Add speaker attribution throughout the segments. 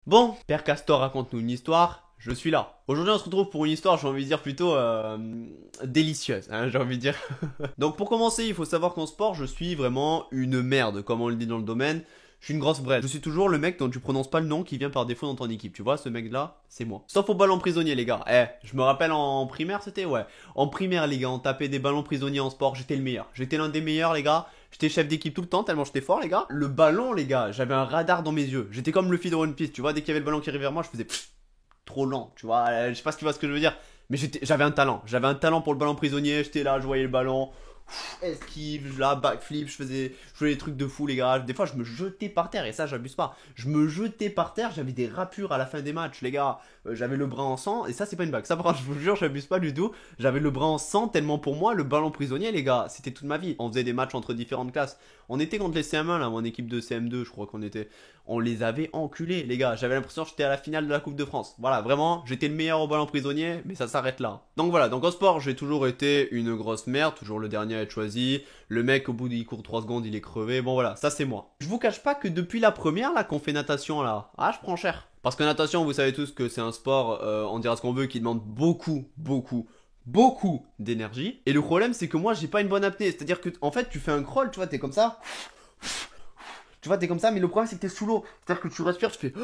Speaker 1: Bon, Père Castor raconte-nous une histoire, je suis là. Aujourd'hui on se retrouve pour une histoire, j'ai envie de dire plutôt délicieuse, hein, j'ai envie de dire. Donc pour commencer, il faut savoir qu'en sport, je suis vraiment une merde, comme on le dit dans le domaine. Je suis une grosse brêle. Je suis toujours le mec dont tu prononces pas le nom qui vient par défaut dans ton équipe. Tu vois, ce mec-là, c'est moi. Sauf au ballon prisonnier, les gars. Je me rappelle en primaire, c'était, ouais. En primaire, les gars, on tapait des ballons prisonniers en sport. J'étais le meilleur. J'étais l'un des meilleurs, les gars. J'étais chef d'équipe tout le temps, tellement j'étais fort, les gars. Le ballon, les gars, j'avais un radar dans mes yeux. J'étais comme le de One Piece, tu vois. Dès qu'il y avait le ballon qui arrivait vers moi, je faisais trop lent, tu vois. Je sais pas si tu vois ce que je veux dire. Mais j'avais un talent. J'avais un talent pour le ballon prisonnier. J'étais là, je voyais le ballon. Esquive, là, backflip, je faisais des trucs de fou, les gars. Des fois, je me jetais par terre, et ça, j'abuse pas. Je me jetais par terre, j'avais des râpures à la fin des matchs, les gars. J'avais le bras en sang, et ça, c'est pas une blague. Ça, par contre, je vous jure, j'abuse pas du tout. J'avais le bras en sang, tellement pour moi, le ballon prisonnier, les gars, c'était toute ma vie. On faisait des matchs entre différentes classes. On était contre les CM1, là, mon équipe de CM2, je crois qu'on était. On les avait enculés, les gars. J'avais l'impression que j'étais à la finale de la Coupe de France. Voilà, vraiment, j'étais le meilleur au ballon prisonnier, mais ça s'arrête là. Donc voilà, donc au sport, j'ai toujours été une grosse merde, toujours le dernier à être choisi. Le mec, au bout il court 3 secondes, il est crevé. Bon voilà, ça c'est moi. Je vous cache pas que depuis la première, là, qu'on fait natation, là, je prends cher. Parce que natation, vous savez tous que c'est un sport, on dira ce qu'on veut, qui demande beaucoup d'énergie. Et le problème, c'est que moi, j'ai pas une bonne apnée. C'est-à-dire que, en fait, tu fais un crawl, tu vois, t'es comme ça. Tu vois, t'es comme ça, mais le problème, c'est que t'es sous l'eau. C'est-à-dire que tu respires, tu fais.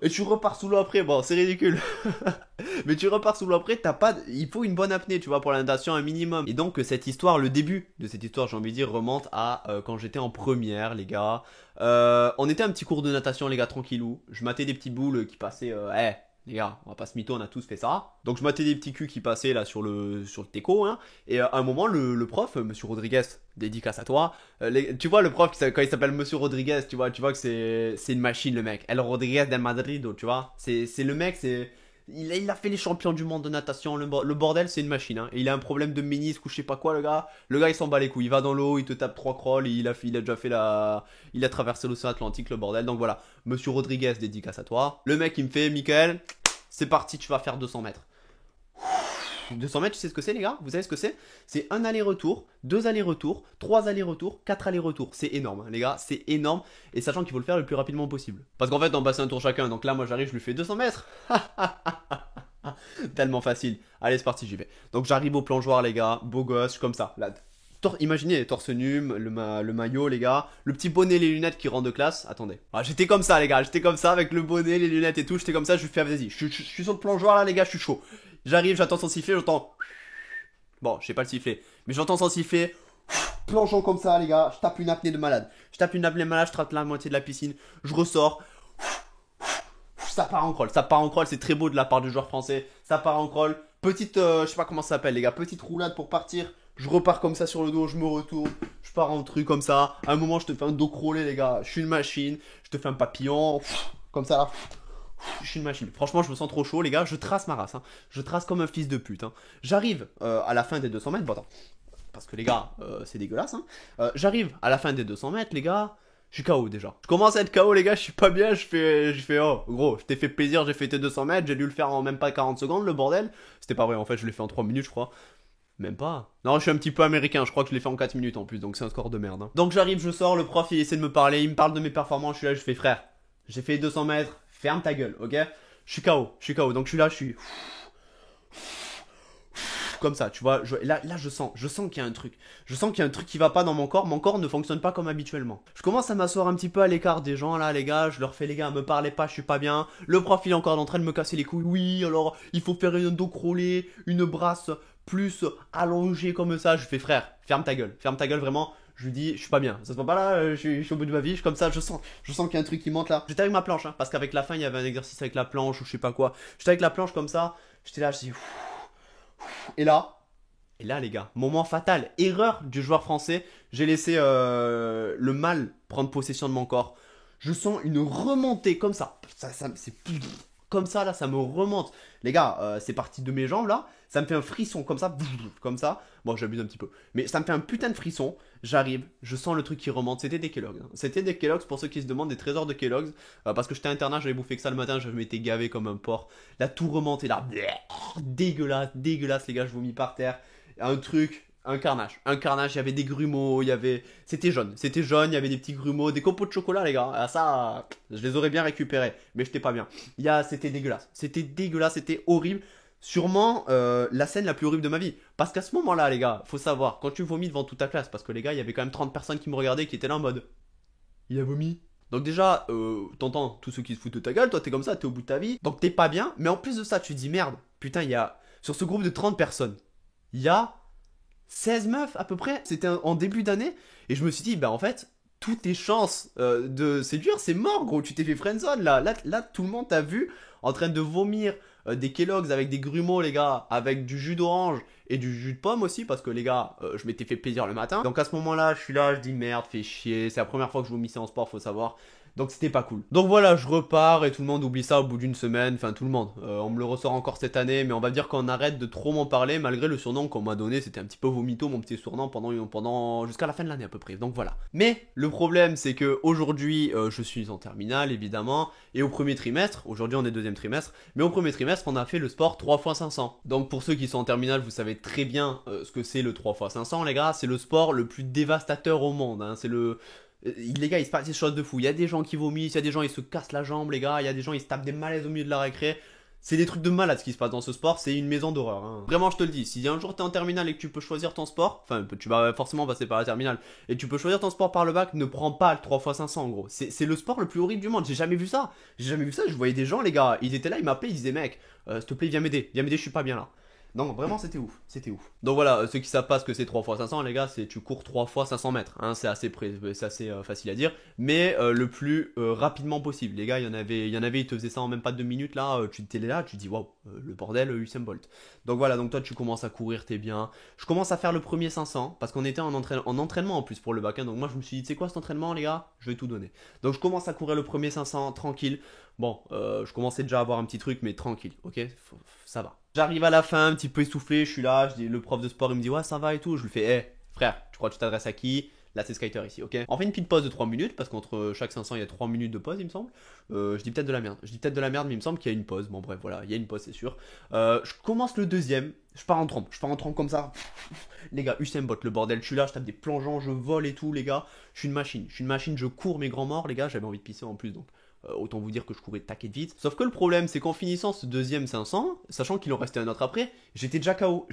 Speaker 1: Et tu repars sous l'eau après. Bon, c'est ridicule. Mais tu repars sous l'eau après, t'as pas. Il faut une bonne apnée, tu vois, pour la natation, un minimum. Et donc, cette histoire, le début de cette histoire, j'ai envie de dire, remonte à quand j'étais en première, les gars. On était un petit cours de natation, les gars, tranquillou. Je matais des petites boules qui passaient. Les gars, on va pas se mytho, on a tous fait ça. Donc je matais des petits culs qui passaient là sur le teco, hein. Et à un moment, le prof, Monsieur Rodriguez, dédicace à toi. Tu vois le prof quand il s'appelle Monsieur Rodriguez, tu vois que c'est une machine le mec. El Rodriguez del Madrid, tu vois. C'est le mec, il a fait les champions du monde de natation. Le bordel, c'est une machine, hein. Et il a un problème de ménisque ou je sais pas quoi, le gars. Le gars, il s'en bat les couilles. Il va dans l'eau, il te tape 3 crawls. Il a déjà fait il a traversé l'océan Atlantique, le bordel. Donc voilà, Monsieur Rodriguez, dédicace à toi. Le mec, il me fait, Michael, c'est parti, tu vas faire 200 mètres. 200 mètres, tu sais ce que c'est, les gars? Vous savez ce que c'est? C'est un aller-retour, deux allers-retours, trois allers-retours, quatre allers-retours. C'est énorme, hein, les gars, c'est énorme. Et sachant qu'il faut le faire le plus rapidement possible. Parce qu'en fait, on passe un tour chacun. Donc là, moi, j'arrive, je lui fais 200 mètres. Tellement facile. Allez, c'est parti, j'y vais. Donc j'arrive au plongeoir, les gars. Beau gosse, comme ça. Là, imaginez, torse nu, le maillot, les gars. Le petit bonnet, les lunettes qui rentrent de classe. Attendez. J'étais comme ça, les gars. J'étais comme ça avec le bonnet, les lunettes et tout. J'étais comme ça. Je lui fais, vas-y. Je suis sur le plongeoir, là, les gars. Je suis chaud. J'arrive, j'attends son sifflet, j'entends. Bon, je sais pas le sifflet. Mais j'entends son sifflet. Plongeons comme ça, les gars. Je tape une apnée de malade. Je tape une apnée de malade, je trappe la moitié de la piscine. Je ressors. Ça part en crawl. Ça part en crawl. C'est très beau de la part du joueur français. Ça part en crawl. Petite, je sais pas comment ça s'appelle, les gars. Petite roulade pour partir. Je repars comme ça sur le dos. Je me retourne. Je pars en truc comme ça. À un moment, je te fais un dos crawlé, les gars. Je suis une machine. Je te fais un papillon. Comme ça, là. Je suis une machine. Franchement, je me sens trop chaud, les gars. Je trace ma race, hein. Je trace comme un fils de pute, hein. J'arrive à la fin des 200 mètres. Bon, attends. Parce que les gars, c'est dégueulasse, hein. J'arrive à la fin des 200 mètres, les gars. Je suis KO déjà. Je commence à être KO, les gars. Je suis pas bien. Je fais, oh, gros, je t'ai fait plaisir. J'ai fait tes 200 mètres. J'ai dû le faire en même pas 40 secondes, le bordel. C'était pas vrai, en fait. Je l'ai fait en 3 minutes, je crois. Même pas. Non, je suis un petit peu américain. Je crois que je l'ai fait en 4 minutes en plus. Donc c'est un score de merde, hein. Donc j'arrive, je sors. Le prof, il essaie de me parler. Il me parle de mes performances. Je suis là, je fais, frère. J'ai fait 200 mètres. Ferme ta gueule, ok? Je suis KO, donc je suis là, je suis comme ça, tu vois, là je sens qu'il y a un truc. Je sens qu'il y a un truc qui va pas dans mon corps ne fonctionne pas comme habituellement. Je commence à m'asseoir un petit peu à l'écart des gens là, les gars, je leur fais les gars, me parlez pas, je suis pas bien. Le prof il est encore en train de me casser les couilles. Oui, alors il faut faire un dos crawlé, une brasse plus allongée comme ça. Je fais frère, ferme ta gueule vraiment. Je lui dis, je suis pas bien, ça se voit pas là, je suis au bout de ma vie, je suis comme ça, je sens qu'il y a un truc qui monte là. J'étais avec ma planche, hein, parce qu'avec la fin, il y avait un exercice avec la planche ou je sais pas quoi. J'étais avec la planche comme ça, j'étais là, je dis. Et là, les gars, moment fatal, erreur du joueur français, j'ai laissé le mal prendre possession de mon corps. Je sens une remontée comme ça, c'est comme ça là, ça me remonte. Les gars, c'est parti de mes jambes là, ça me fait un frisson comme ça, comme ça. Bon, j'abuse un petit peu, mais ça me fait un putain de frisson. J'arrive, je sens le truc qui remonte. C'était des Kellogg's, hein. C'était des Kellogg's pour ceux qui se demandent, des trésors de Kellogg's. Parce que j'étais internat, j'avais bouffé que ça le matin, je m'étais gavé comme un porc. Là, tout remontait là, dégueulasse, les gars, je vomis par terre. Un truc Un carnage, il y avait des grumeaux, il y avait... C'était jaune, il y avait des petits grumeaux, des copeaux de chocolat, les gars. Ah, ça, je les aurais bien récupérés, mais j'étais pas bien. C'était dégueulasse, c'était horrible. Sûrement la scène la plus horrible de ma vie. Parce qu'à ce moment-là, les gars, faut savoir, quand tu vomis devant toute ta classe, parce que les gars, il y avait quand même 30 personnes qui me regardaient, qui étaient là en mode... Il a vomi. Donc déjà, t'entends tous ceux qui se foutent de ta gueule, toi t'es comme ça, t'es au bout de ta vie, donc t'es pas bien, mais en plus de ça, tu te dis merde, putain, il y a... Sur ce groupe de 30 personnes, il y a 16 meufs à peu près, c'était en début d'année, et je me suis dit, bah en fait, toutes tes chances de séduire, c'est mort gros, tu t'es fait friendzone là, tout le monde t'a vu en train de vomir des Kellogg's avec des grumeaux les gars, avec du jus d'orange et du jus de pomme aussi, parce que les gars, je m'étais fait plaisir le matin. Donc à ce moment-là, je suis là, je dis merde, fais chier, c'est la première fois que je vomissais en sport, faut savoir. Donc c'était pas cool. Donc voilà, je repars et tout le monde oublie ça au bout d'une semaine. Enfin tout le monde. On me le ressort encore cette année, mais on va dire qu'on arrête de trop m'en parler malgré le surnom qu'on m'a donné. C'était un petit peu vomito mon petit surnom pendant jusqu'à la fin de l'année à peu près. Donc voilà. Mais le problème c'est que aujourd'hui je suis en terminale évidemment et au premier trimestre. Aujourd'hui on est deuxième trimestre, mais au premier trimestre on a fait le sport 3x500. Donc pour ceux qui sont en terminale, vous savez très bien ce que c'est le 3x500 les gars. C'est le sport le plus dévastateur au monde. Hein. C'est le les gars, il se passe des choses de fou. Il y a des gens qui vomissent, il y a des gens ils se cassent la jambe, les gars. Il y a des gens ils se tapent des malaises au milieu de la récré. C'est des trucs de malade ce qui se passe dans ce sport. C'est une maison d'horreur. Hein. Vraiment, je te le dis. Si un jour t'es en terminale et que tu peux choisir ton sport, enfin, tu vas forcément passer par la terminale et tu peux choisir ton sport par le bac, ne prends pas le 3x500 en gros. C'est le sport le plus horrible du monde. J'ai jamais vu ça. J'ai jamais vu ça. Je voyais des gens, les gars, ils étaient là, ils m'appelaient, ils disaient mec, s'il te plaît, viens m'aider, je suis pas bien là. Non, vraiment, c'était ouf. C'était ouf. Donc voilà, ceux qui savent pas ce que c'est 3 x 500, les gars, c'est tu cours 3 fois 500 mètres. Hein, c'est assez, facile à dire, mais le plus rapidement possible. Les gars, il y en avait, ils te faisaient ça en même pas 2 minutes. Là, tu étais là, tu te dis waouh, le bordel, Usain Bolt. Donc voilà, donc toi, tu commences à courir, t'es bien. Je commence à faire le premier 500 parce qu'on était en entraînement en plus pour le bac. Hein, donc moi, je me suis dit, c'est quoi cet entraînement, les gars? Je vais tout donner. Donc je commence à courir le premier 500 tranquille. Bon, je commençais déjà à avoir un petit truc, mais tranquille, ok, ça va. J'arrive à la fin, un petit peu essoufflé, je suis là, je dis, le prof de sport il me dit ouais ça va et tout, je lui fais frère, tu crois que tu t'adresses à qui? Là c'est Skyter ici, ok. On fait une petite pause de 3 minutes, parce qu'entre chaque 500 il y a 3 minutes de pause il me semble. Je dis peut-être de la merde, mais il me semble qu'il y a une pause, bon bref voilà, il y a une pause c'est sûr. Je commence le deuxième, je pars en trompe comme ça. Les gars, Usain Bolt, le bordel, je suis là, je tape des plongeons, je vole et tout les gars. Je suis une machine, je cours mes grands morts les gars, j'avais envie de pisser en plus donc. Autant vous dire que je courais taquet de vite. Sauf que le problème, c'est qu'en finissant ce deuxième 500, sachant qu'il en restait un autre après, j'étais déjà KO.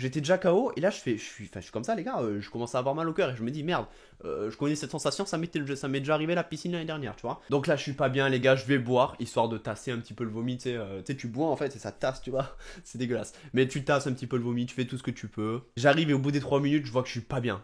Speaker 1: Et là, je suis comme ça, les gars. Je commence à avoir mal au cœur et je me dis merde. Je connais cette sensation, ça m'est déjà arrivé à la piscine l'année dernière, tu vois. Donc là, je suis pas bien, les gars. Je vais boire histoire de tasser un petit peu le vomi. Tu sais, tu bois en fait et ça tasse, tu vois. C'est dégueulasse. Mais tu tasses un petit peu le vomi, tu fais tout ce que tu peux. J'arrive et au bout des 3 minutes, je vois que je suis pas bien.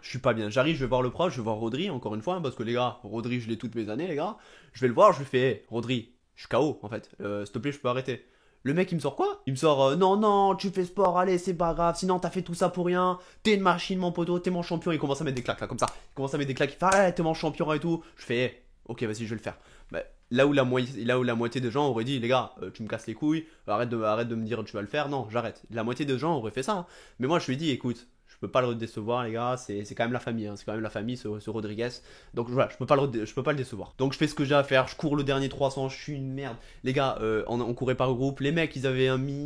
Speaker 1: J'arrive, je vais voir le prof, je vais voir Rodri encore une fois, hein, parce que les gars, Rodri, je l'ai toutes mes années, les gars. Je vais le voir, je lui fais Rodri. Je suis KO en fait, s'il te plaît, je peux arrêter. Le mec il me sort quoi? Il me sort non, non, tu fais sport, allez, c'est pas grave, sinon t'as fait tout ça pour rien, t'es une machine, mon poteau, t'es mon champion. Il commence à mettre des claques là, comme ça. Il commence à mettre des claques, il fait t'es mon champion et tout. Je fais ok, vas-y, je vais le faire. Bah, là où la moitié des gens auraient dit, les gars, tu me casses les couilles, arrête de me dire tu vas le faire, non, j'arrête. La moitié des gens auraient fait ça. Hein. Mais moi je lui ai dit, écoute, je peux pas le décevoir les gars, c'est quand même la famille, hein. C'est quand même la famille ce Rodriguez. Donc voilà, je peux pas le décevoir. Donc je fais ce que j'ai à faire, je cours le dernier 300, je suis une merde. Les gars, on courait par groupe, les mecs ils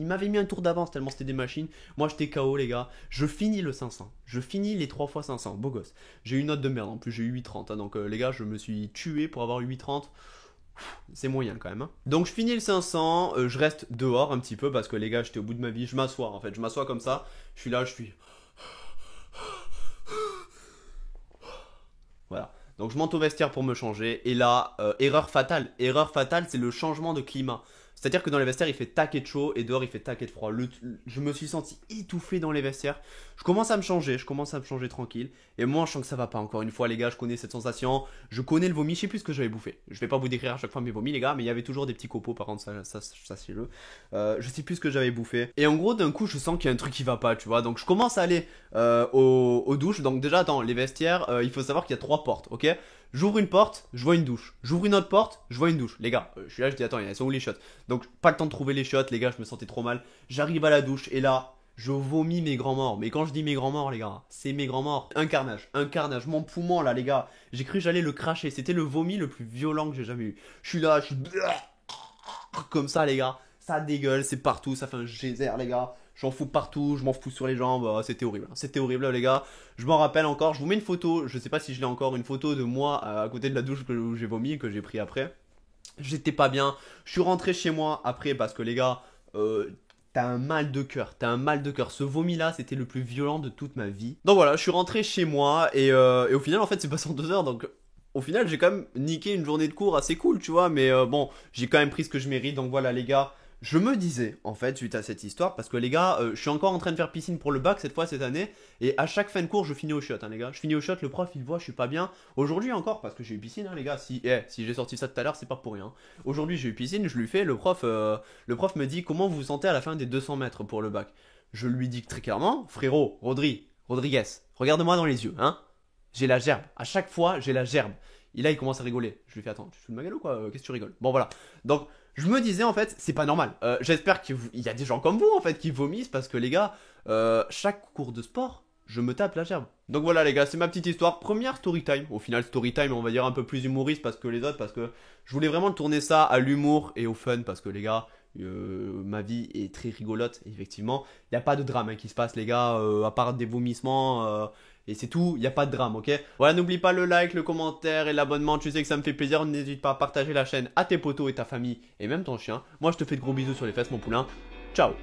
Speaker 1: m'avaient mis un tour d'avance tellement c'était des machines. Moi j'étais KO les gars, je finis le 500, je finis les 3 x 500, beau gosse. J'ai eu une note de merde en plus, j'ai eu 8,30 hein. Donc les gars, je me suis tué pour avoir 8,30. C'est moyen quand même. Hein. Donc je finis le 500, je reste dehors un petit peu parce que les gars, j'étais au bout de ma vie. Je m'assois en fait, je m'assois comme ça. Je suis là, je suis. Voilà. Donc je monte au vestiaire pour me changer. Et là, erreur fatale. Erreur fatale, c'est le changement de climat. C'est-à-dire que dans les vestiaires, il fait taquet de chaud et dehors, il fait taquet de froid. Je me suis senti étouffé dans les vestiaires. Je commence à me changer tranquille. Et moi, je sens que ça va pas. Encore une fois, les gars, je connais cette sensation. Je connais le vomi. Je sais plus ce que j'avais bouffé. Je vais pas vous décrire à chaque fois mes vomis, les gars, mais il y avait toujours des petits copeaux, par contre, ça sachez-le. Je sais plus ce que j'avais bouffé. Et en gros, d'un coup, je sens qu'il y a un truc qui va pas, tu vois. Donc, je commence à aller aux douches. Donc, déjà, attends, les vestiaires, il faut savoir qu'il y a 3 portes, ok? J'ouvre une porte, je vois une douche. J'ouvre une autre porte, je vois une douche. Les gars, je suis là, je dis attends, elles sont où les shots? Donc pas le temps de trouver les shots, les gars, je me sentais trop mal. J'arrive à la douche et là, je vomis mes grands morts. Mais quand je dis mes grands morts, les gars, c'est mes grands morts. Un carnage. Mon poumon là, les gars, j'ai cru que j'allais le cracher. C'était le vomi le plus violent que j'ai jamais eu. Je suis là, je suis comme ça, les gars. Ça dégueule, c'est partout, ça fait un geyser, les gars. j'en fous partout, je m'en fous sur les jambes, c'était horrible. C'était horrible les gars, je m'en rappelle encore, je vous mets une photo, je sais pas si je l'ai encore, une photo de moi à côté de la douche où j'ai vomi, que j'ai pris après. J'étais pas bien, je suis rentré chez moi après parce que les gars, t'as un mal de cœur, t'as un mal de cœur. Ce vomi là, c'était le plus violent de toute ma vie. Donc voilà, je suis rentré chez moi et au final en fait c'est passé en 2 heures donc au final j'ai quand même niqué une journée de cours assez cool tu vois, mais bon j'ai quand même pris ce que je mérite donc voilà les gars. Je me disais, en fait, suite à cette histoire, parce que les gars, je suis encore en train de faire piscine pour le bac cette fois, cette année, et à chaque fin de cours, je finis au shot, hein, les gars. Je finis au shot, le prof, il voit, je suis pas bien. Aujourd'hui encore, parce que j'ai eu piscine, hein, les gars, si j'ai sorti ça tout à l'heure, c'est pas pour rien. Aujourd'hui, j'ai eu piscine, je lui fais, le prof me dit, comment vous vous sentez à la fin des 200 mètres pour le bac? Je lui dis très clairement, frérot, Rodriguez, regarde-moi dans les yeux, hein. J'ai la gerbe. À chaque fois, j'ai la gerbe. Et là, il commence à rigoler. Je lui fais, attends, tu te fous de ma gueule ou quoi? Qu'est-ce que tu rigoles? Bon, voilà. Donc, je me disais, en fait, c'est pas normal. J'espère qu'il y a des gens comme vous, en fait, qui vomissent parce que, les gars, chaque cours de sport, je me tape la gerbe. Donc voilà, les gars, c'est ma petite histoire. Première story time. Au final, story time, on va dire un peu plus humoriste parce que les autres, parce que je voulais vraiment tourner ça à l'humour et au fun parce que, les gars, ma vie est très rigolote. Et effectivement, il n'y a pas de drame hein, qui se passe, les gars, à part des vomissements. Et c'est tout, il n'y a pas de drame, ok? Voilà, n'oublie pas le like, le commentaire et l'abonnement, tu sais que ça me fait plaisir. N'hésite pas à partager la chaîne à tes potos et ta famille et même ton chien. Moi, je te fais de gros bisous sur les fesses, mon poulain. Ciao!